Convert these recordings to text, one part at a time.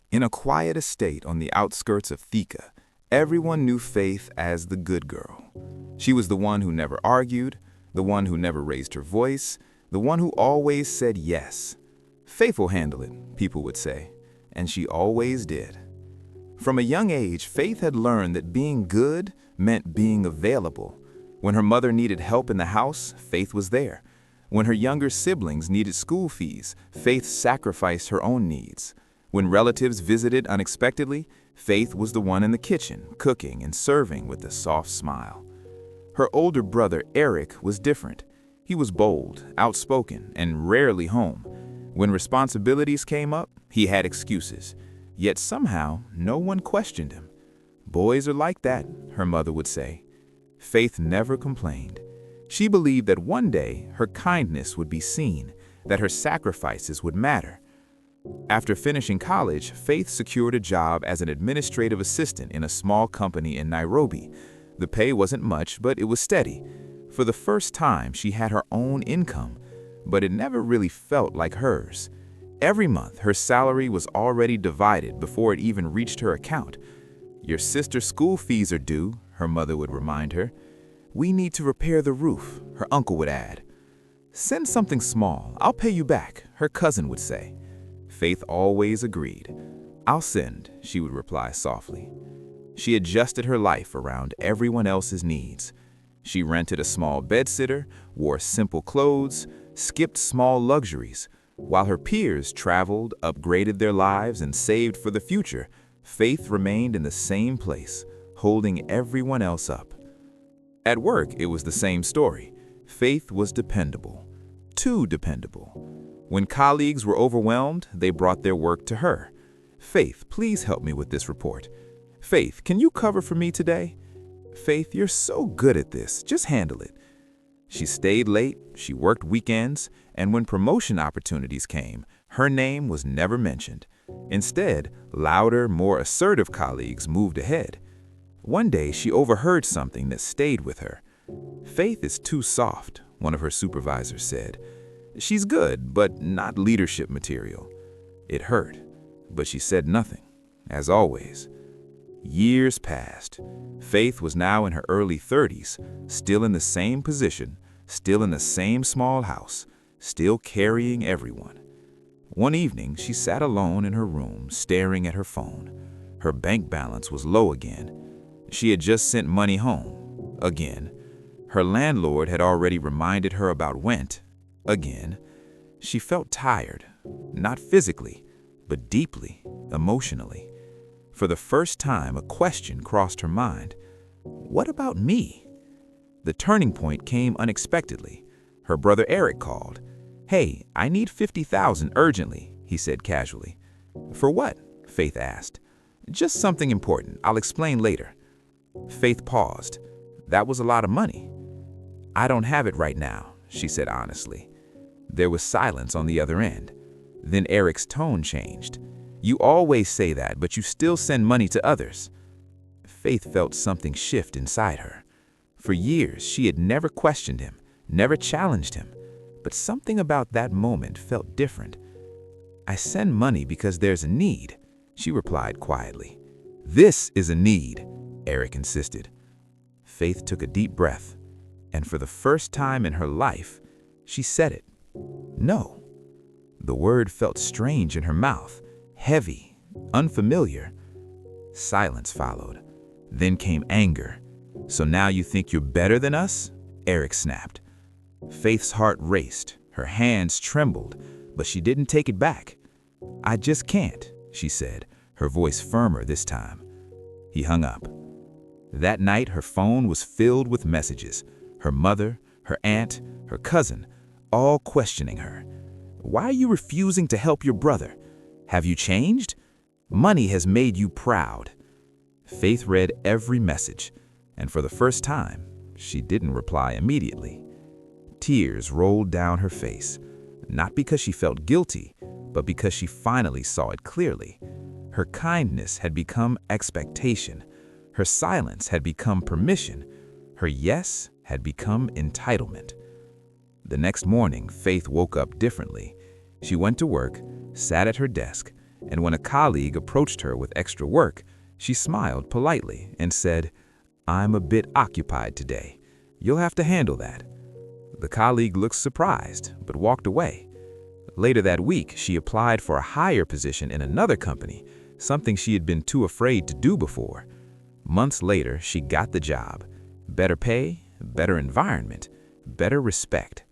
In a quiet estate on the outskirts of Thika, everyone knew Faith as the good girl. She was the one who never argued, the one who never raised her voice, the one who always said yes. Faith will handle it, people would say, and she always did. From a young age, Faith had learned that being good meant being available. When her mother needed help in the house, Faith was there. When her younger siblings needed school fees, Faith sacrificed her own needs. When relatives visited unexpectedly, Faith was the one in the kitchen, cooking and serving with a soft smile. Her older brother, Eric, was different. He was bold, outspoken, and rarely home. When responsibilities came up, he had excuses. Yet somehow, no one questioned him. "Boys are like that," her mother would say. Faith never complained. She believed that one day her kindness would be seen, that her sacrifices would matter. After finishing college, Faith secured a job as an administrative assistant in a small company in Nairobi. The pay wasn't much, but it was steady. For the first time, she had her own income, but it never really felt like hers. Every month, her salary was already divided before it even reached her account. "Your sister's school fees are due," her mother would remind her. "We need to repair the roof," her uncle would add. "Send something small, I'll pay you back," her cousin would say. Faith always agreed. "I'll send," she would reply softly. She adjusted her life around everyone else's needs. She rented a small bedsitter, wore simple clothes, skipped small luxuries. While her peers traveled, upgraded their lives, and saved for the future, Faith remained in the same place, holding everyone else up. At work, it was the same story. Faith was dependable, too dependable. When colleagues were overwhelmed, they brought their work to her. "Faith, please help me with this report." "Faith, can you cover for me today?" "Faith, you're so good at this, just handle it." She stayed late, she worked weekends, and when promotion opportunities came, her name was never mentioned. Instead, louder, more assertive colleagues moved ahead. One day, she overheard something that stayed with her. "Faith is too soft," one of her supervisors said. "She's good, but not leadership material." It hurt, but she said nothing, as always. Years passed. Faith was now in her early 30s, still in the same position, still in the same small house, still carrying everyone. One evening, she sat alone in her room, staring at her phone. Her bank balance was low again. She had just sent money home, again. Her landlord had already reminded her about rent, again. She felt tired, not physically, but deeply, emotionally. For the first time, a question crossed her mind. What about me? The turning point came unexpectedly. Her brother Eric called. "Hey, I need 50,000 urgently," he said casually. "For what?" Faith asked. "Just something important. I'll explain later." Faith paused. That was a lot of money. "I don't have it right now," she said honestly. There was silence on the other end. Then Eric's tone changed. "You always say that, but you still send money to others." Faith felt something shift inside her. For years, she had never questioned him, never challenged him, but something about that moment felt different. "I send money because there's a need," she replied quietly. "This is a need," Eric insisted. Faith took a deep breath, and for the first time in her life, she said it. "No." The word felt strange in her mouth, heavy, unfamiliar. Silence followed. Then came anger. "So now you think you're better than us?" Eric snapped. Faith's heart raced, her hands trembled, but she didn't take it back. "I just can't," she said, her voice firmer this time. He hung up. That night, her phone was filled with messages. Her mother, her aunt, her cousin, all questioning her. "Why are you refusing to help your brother? Have you changed? Money has made you proud." Faith read every message, and for the first time, she didn't reply immediately. Tears rolled down her face, not because she felt guilty, but because she finally saw it clearly. Her kindness had become expectation. Her silence had become permission. Her yes had become entitlement. The next morning, Faith woke up differently. She went to work, sat at her desk, And when a colleague approached her with extra work, she smiled politely and said, "I'm a bit occupied today. You'll have to handle that." The colleague looked surprised, but walked away. Later that week, she applied for a higher position in another company, something she had been too afraid to do before. Months later, she got the job. Better pay, better environment, better respect.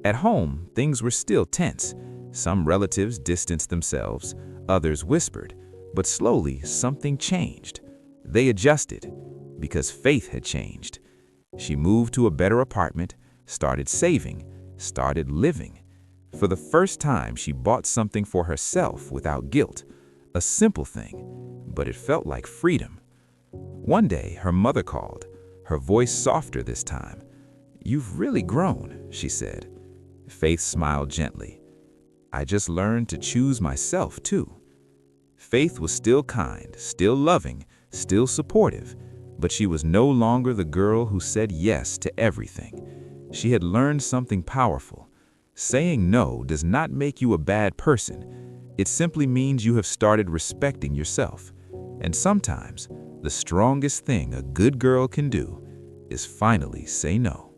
At home, things were still tense. Some relatives distanced themselves, others whispered, but slowly something changed. They adjusted, because Faith had changed. She moved to a better apartment, started saving, started living. For the first time, she bought something for herself without guilt. A simple thing, but it felt like freedom. One day, her mother called, her voice softer this time. "You've really grown," she said. Faith smiled gently. "I just learned to choose myself, too." Faith was still kind, still loving, still supportive, but she was no longer the girl who said yes to everything. She had learned something powerful. Saying no does not make you a bad person. It simply means you have started respecting yourself. And sometimes, the strongest thing a good girl can do is finally say no.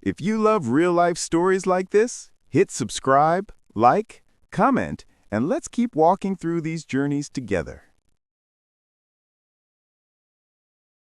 If you love real-life stories like this, hit subscribe, like, comment, and let's keep walking through these journeys together.